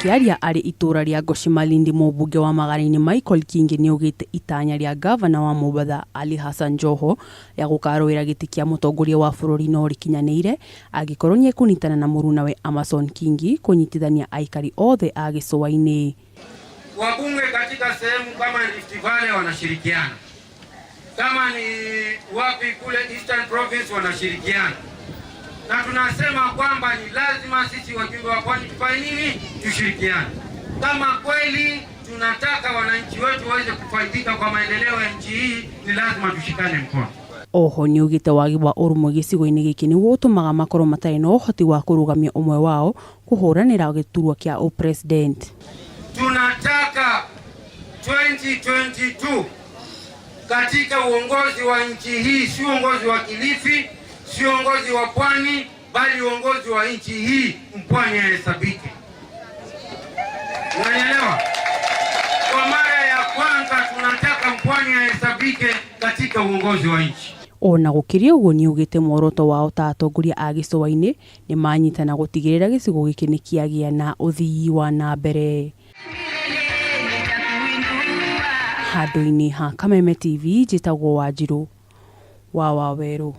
Akiaria ari itura ria Goshi Malindi, mũmbunge wa Magarini Michael Kingi ni ugite itanya ria gavana wa Mombatha Ali Hassan Joho ya gukarũĩra giti kia mũtongoria wa bũrũri no rikinyanĩire angikorwo ni ekunyitana na mũrunawe Amason Kingi kunyitithania aikari othe a gĩcũa-inĩ. Wabunge katika sehemu kama Rift Valley wanashirikiana, kama ni wapi kule Eastern Province wanashirikiana, na tunasema kwamba ni lazima sisi wajumbe wa Pwani tufanye nini? Tushirikiane. Kama kweli tunataka wananchi wetu waweze kufaidika kwa maendeleo ya nchi hii, ni lazima tushikane mkono. Oho ni ugite wagi wa ũrũmwe gĩcigo-inĩ gĩkĩ nĩguo ũtũmaga makorwo matarĩ na ũhoti wa kũrũgamia ũmwe wao kũhũranĩra gĩturwa kĩa ũpresident. Tunataka 2022 katika uongozi wa nchi hii, si uongozi wa Kilifi, si uongozi wa Pwani, bali uongozi wa nchi hii Mpwani ahesabike. Unanielewa? Kwa mara ya kwanza tunataka Mpwani ahesabike katika uongozi wa nchi. Ona gũkĩrĩ ũguo ni ugite muoroto wao ta atongoria a gĩcũa-inĩ ni manyitana gũtigĩrĩra gĩcigo gĩkĩ nĩ kĩagĩa na ũthii wa na mbere. Handũ-inĩ ha Kameme TV, njĩtagwo Wanjirũ wa Waweru.